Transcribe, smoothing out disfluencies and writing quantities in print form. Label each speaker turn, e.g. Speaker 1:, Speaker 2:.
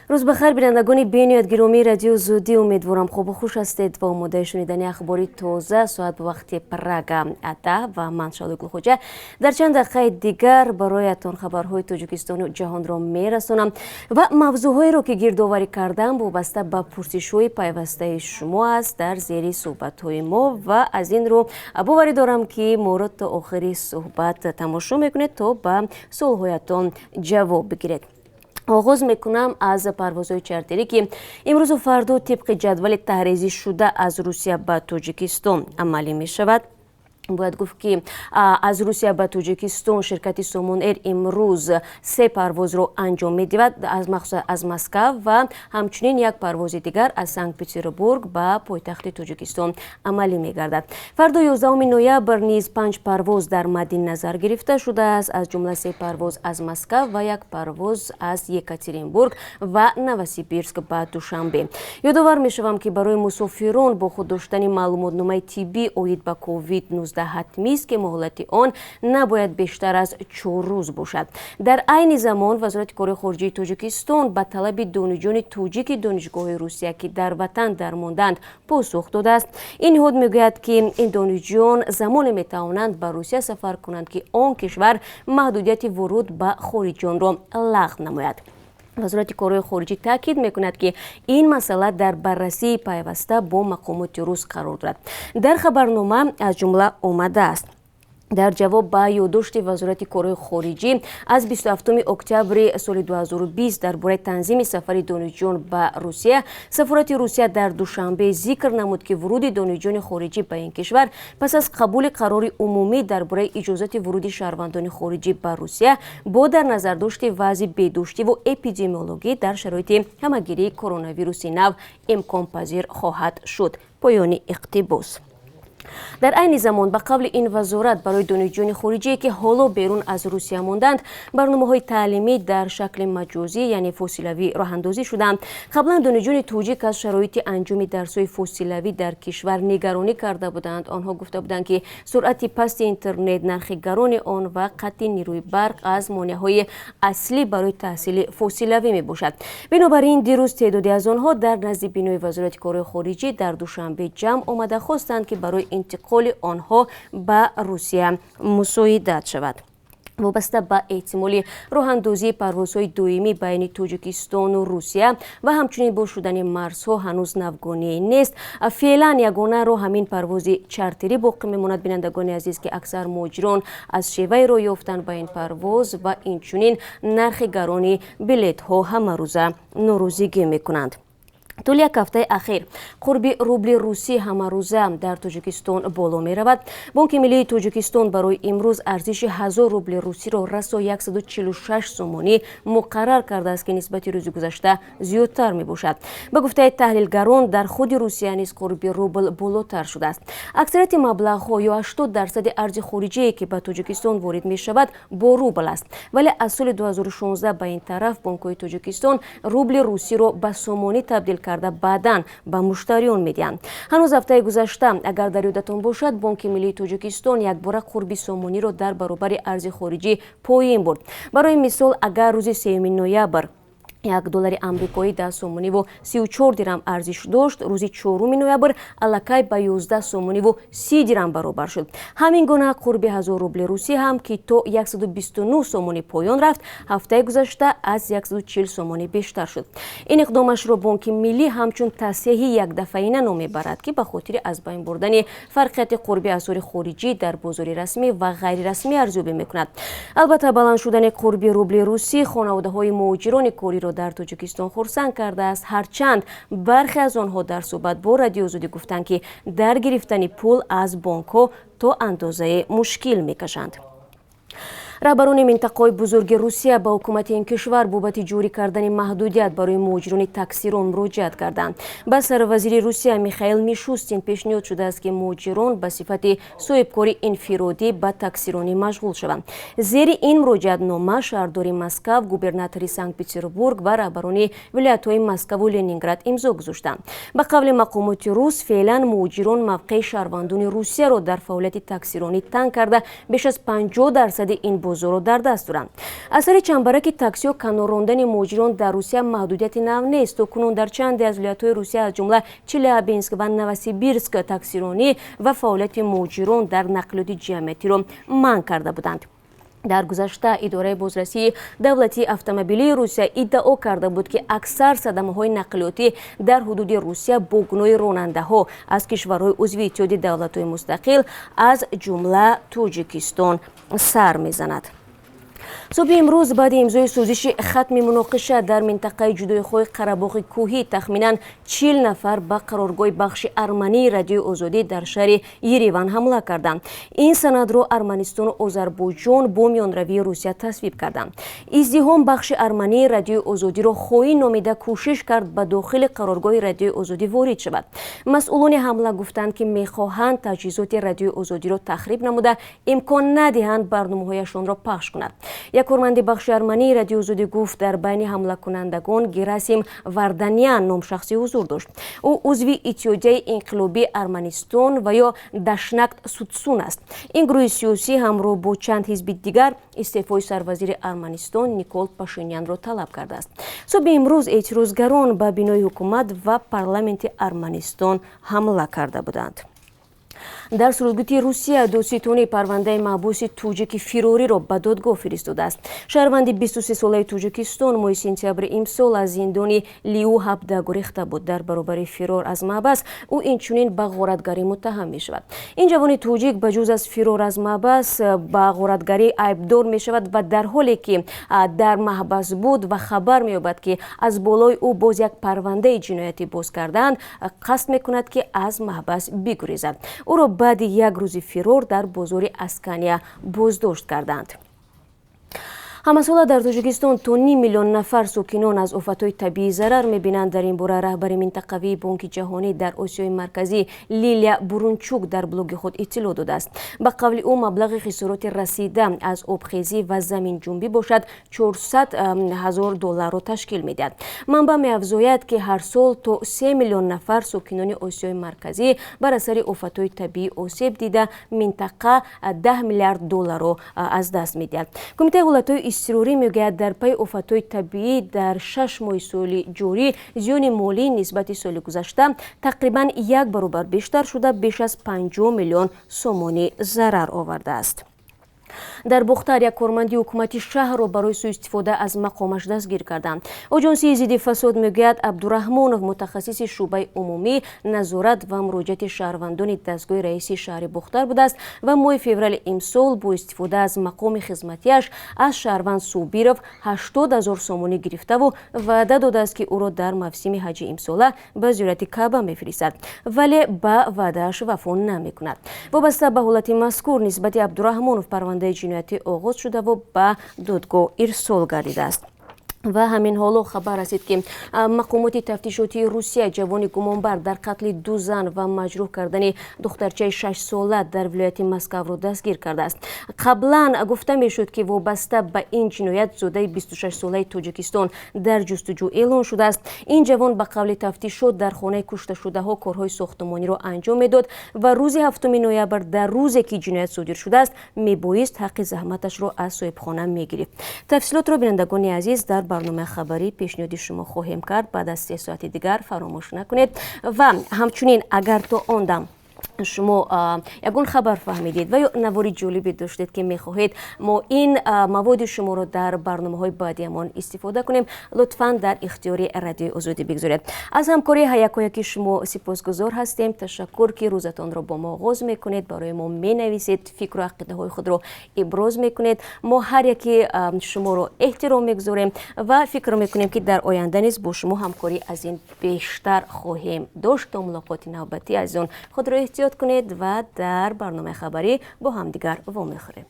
Speaker 1: روز بخیر بینندگان بینیاد گرامی رادیو زودی، امیدوارم خوب و خوش هستید و آماده شنیدن اخباری تازه ساعت به وقت پراگا ادا و من شادو گلخوجه در چند دقیقه دیگر برایتان خبرهای تاجیکستان و جهان را میرسانم و موضوعهایی را که گردآوری کردم وابسته به پرسش‌های پیوسته شما است در زیر صحبت‌های ما و از این رو باوری دارم که مورد تا آخری صحبت تماشا میکنید تا به سوالهایتان جواب بگیرید. آغاز میکنم از پروازهای چارتری که امروز و فردا طبق جدول تحریزی شده از روسیه به تاجیکستان عملی می شود. باید گفت که از روسیه به تاجیکستان شرکت سومون ایر امروز 3 پرواز رو انجام می‌دهد از مسکو و همچنین یک پرواز دیگر از سنت پترزبورگ به پایتخت تاجیکستان عملی می‌گردد. فردا 11 نوامبر نیز 5 پرواز در مد نظر گرفته شده است، از جمله 3 پرواز از مسکو و 1 پرواز از یکاترینبورگ و نوسیبیرسک به دوشنبه. یادآور می‌شوم که برای مسافران با خود داشتن معلوماتنامه طبی اوید به کووید 19 حتمی است که مهلت آن نباید بیشتر از 4 روز باشد. در عین زمان وزارت کار خارجه تاجیکستان به طلب دانشجویان تاجیک دانشگاه روسیه که در وطن درماندند پاسخ داده است. این نهاد میگوید که این دانشجویان زمان میتوانند به روسیه سفر کنند که آن کشور محدودیت ورود به خارجیان را لغو نماید. وزارت کار خارجه تاکید میکند که این مسئله در بررسی پیوسته با مقامات روس قرار دارد. در خبرنامه از جمله آمده است: در جواب به یادداشت وزارت کار خارجه از 27 اکتبر سال 2020 درباره تنظیم سفر دانشجویان به روسیه، سفارت روسیه در دوشنبه ذکر نمود که ورود دانشجویان خارجی به این کشور پس از قبول قرار عمومی درباره اجازه ورود شهروندان خارجی به روسیه با در نظر داشت وضع بهداشتی و اپیدمیولوژی در شرایط همهگیری کرونا ویروس نو امکان پذیر خواهد شد. پایان اقتباس. در عین زمان به قبل این وزارت برای دانشجویان خارجی که حالا بیرون از روسیه ماندند برنامه‌های تعلیمی در شکل مجازی یعنی فاصلوی راه اندازی شدند. قبلا دانشجویان تاجیک از شرایط انجام درس‌های فاصلوی در کشور نگرانی کرده بودند. آنها گفته بودند که سرعت پست اینترنت، نرخ گران آن و قطع نیروی برق از مانع‌های اصلی برای تحصیل فاصلوی میباشد. بنابراین دیروز تعدادی از آنها در نزد بینای وزارت کار خارجه در دوشنبه جمع آمده خواستند که برای انتقال آنها به روسیه مساعدت شود. وابسته به احتمال راه اندازی پروازهای دائمی بین تاجیکستان و روسیه و همچنین با شدن مرزها هنوز ناوگانی نیست. فعلا یگانه راه همین پرواز چارتری باقی میماند. بینندگان عزیز که اکثر مهاجران از شیوه راه یافتن به این پرواز و اینچنین نرخ گران بلیط ها همه روزه ناراضگی میکنند. طول یک هفته اخیر قرب روبل روسی همه روزه در تاجیکستان بالا می رود. بانک ملی تاجیکستان برای امروز ارزش 1000 روبل روسی را رسا 146 سومانی مقرر کرده است که نسبت روز گذشته زیادتر می باشد. به گفته تحلیلگران در خود روسیه نیز قرب روبل بالاتر شده است. اکثریت مبلغ ها یا 80% ارز خارجی که به تاجیکستان وارد می شود با روبل است، ولی از سال 2016 به این طرف بانک های تاجیکستان روبل روسی را به سومانی تبدیل کرده بعداً به مشتریان میدهند. هنوز هفته گذشته اگر در یادتان باشد بانک ملی تاجیکستان یک بار قرب سومانی را در برابر ارز خارجی پایین برد. برای مثال اگر روز 3 نوامبر $1 آمریکایی 10 سومانی و 34 درهم ارزش داشت، روز 4 نوامبر الکی به 11 سومانی و 30 درهم برابر شد. همین گونه قرب 1000 روبل روسی هم که تا 129 سومانی پایان رفت، هفته گذشته از 140 سومانی بیشتر شد. این اقدامش را بانک ملی همچون تصحیح یک دفعه‌ای نام برد که به خاطر از بین بردن فرقیت قرب اسعار خارجی در بازار رسمی و غیر رسمی ارزیابی میکند. البته بلند شدن قرب روبل روسی خانواده‌های مهاجران کاری را در تاجیکستان خرسند کرده است، هرچند برخی از آنها در صحبت با رادیو زودی گفتند که در گرفتن پول از بانک‌ها تا اندازه مشکل میکشند. رهبران منطقه بزرگ روسیه با حکومت این کشور بابت جوری کردن محدودیت برای مهاجران تاکسیران مراجعت کردند. به سروزیر روسیه میخائیل میشوستین پیشنهاد شده است که مهاجران به صفت صاحبکار انفرادی به تاکسیرانی مشغول شوند. زیر این مراجعت نامه شهردار مسکو، گوبرناتور سنت پترزبورگ و رهبران ولایت‌های مسکو و لنینگراد امضا گذاشتند. به قول مقامات روس فعلا مهاجران موقع شهروندان روسیه را در فعالیت تاکسیرانی تنگ کرده بیش از 50% این бозорро дар даст доранд. асари чандбараки таксиҳо канорондани муҳоҷирон дар русия маҳдудияти нав нест. то кунун дар чанде аз вилоятҳои русия аз ҷумла челябинск ва новосибирск таксиронӣ ва фаъолияти муҳоҷирон дар нақлиёти ҷамъиятиро манъ карда буданд. дар гузашта идораи бозрасии давлатии автомобилии русия иддао карда буд ки аксар садамаҳои нақлиётӣ дар ҳудуди русия бо гуноҳи ронандаҳо аз кишварҳои узви иттиҳоди давлатҳои мустақил аз ҷумла Тоҷикистон сар мезанад. صبح امروز بعد امضای سازش ختم مناقشه در منطقه جدایی‌خواه قره‌باغ کوهی تخمیناً 40 نفر به قرارگاه بخش ارمنی رادیو آزادی در شهر یریوان حمله کردند. این سند را ارمنستان و آذربایجان با میانروی روسیه تصویب کردند. ازدحام بخش ارمنی رادیو آزادی را خواهی نامیده کوشش کرد به داخل قرارگاه رادیو آزادی وارد شود. مسئولان حمله گفتند که می‌خواهند تجهیزات رادیو آزادی را تخریب نموده امکان ندهند برنامه‌هایشان را پخش کنند. یک کارمند بخش ارمنی رادیو آزادی گفت در بین حمله کنندگان گراسیم وردانیان نام شخصی حضور داشت. او عضو اتحادیه انقلابی ارمنستان و یا دشنکت سودسون است. این گروه سیاسی همراه با چند حزب دیگر استعفای سروزیر ارمنستان نیکول پاشینیان را طلب کرده است. صبح امروز اعتراضگران به بینای حکومت و پارلمانت ارمنستان حمله کرده بودند. در سرودگوتی روسیه دادستانی پرونده محبوس توجیک فیروری را به دادگاه فرستاده است. شهروند 23 ساله توجیکستان ماه سپتامبر امسال از زندان لیو 17 گریخته بود. در برابر فرار از محبس او اینچنین به غارتگری متهم می شود. این جوان توجیک بجز از فرار از محبس به غارتگری عیبدار می شود و در حالی که در محبس بود و خبر می یابد که از بالای او باز یک پرونده جنایتی باز کردند قصد می کند که از محبس بگریزد. او را بعد یک روز فرار در بازار اسکانیا بازداشت کردند. ҳамасола дар тоҷикистон то 9 миллион нафар сокинон аз офатҳои табиӣ зарар мебинанд. дар ин бора раҳбари минтақавии бонки ҷаҳонӣ дар осиёи марказӣ Лилия Бурунчук дар блоги худ иттилоъ додааст. ба қавли ӯ маблағи хисороти расида аз обхезӣ ва заминҷунбӣ бошад $400,000-ро ташкил медиҳад. манбаъ меафзояд ки ҳар сол то 3 миллион нафар сокинони осиёи марказӣ бар асари офатҳои табиӣ осеб дида минтақа $10 миллиардро аз даст медиҳад. кумитаи ҳолатҳои истирорӣ мегӯяд дар пайи офатҳои табиӣ дар 6 моҳи соли ҷорӣ зиёни молӣ нисбати соли гузашта тақрибан 1 баробар бештар шуда беш аз 50 миллион сомонӣ зарар овардааст. дар бохтар як корманди ҳукумати шаҳрро барои суистифода аз мақомаш дастгир карданд. оҷонсии зидди фасод мегӯяд Абдурахмонов мутахассиси шӯъбаи умумӣ назорат ва муроҷиати шаҳрвандони дастгоҳи раиси шаҳри бохтар будааст ва моҳи феврали имсол бо истифода аз мақоми хизматиаш аз шаҳрванд Собиров 80,000 сомонӣ гирифтаву ваъда додааст ки ӯро дар мавсими ҳаҷи имсола ба зиёрати Каъба мефиристад, вале ба ваъдааш вафо намекунад. вобаста ба ҳолати мазкур нисбати Абдурахмонов парвандаи ҷиноятӣ оғоз шуда ва ба додгоҳ ирсол гардидааст. و همین حالا خبر رسید که مقامات تفتیشاتی روسیه جوانی گمانبر در قتل 2 زن و مجروح کردن دخترچه 6 ساله در ولایت مسکو را دستگیر کرده است. قبلا گفته میشد که وابسته به این جنایت زاده 26 ساله تاجیکستان در جستجو اعلان شده است. این جوان به قول تفتیشات در خانه کشته شده ها کارهای ساختمانی را انجام میداد و روز 7 نوامبر در روزی که جنایت صادر شده است میبایست حق زحمتش را از صاحبخانه میگرفت. تفصیلات را بینندگان عزیز در برنامه خبری پیشنهادی شما خواهیم کرد. بعد از 3 ساعت دیگر فراموش نکنید و همچنین اگر تا آن دم شما یگون خبر فهمیدید و یا نواری جالبی داشتید که میخواهید ما این مواد شما رو در برنامه‌های بعدیمان استفاده کنیم، لطفاً در اختیار رادیو آزادی بگذارید. از همکاری یکایک شما سپاسگزار هستیم. تشکر که روزتان رو با ما آغاز میکنید، برای ما مینویسید، فکر و عقیده های خود رو ابراز میکنید. ما هر یکی شما رو احترام میگذاریم و فکر میکنیم که در آینده نیز با شما همکاری از این بیشتر خواهیم داشت. تا ملاقات نوبتی از اون خود رو احتیاط کنید و در برنامه خبری با همدیگر وامی خوریم.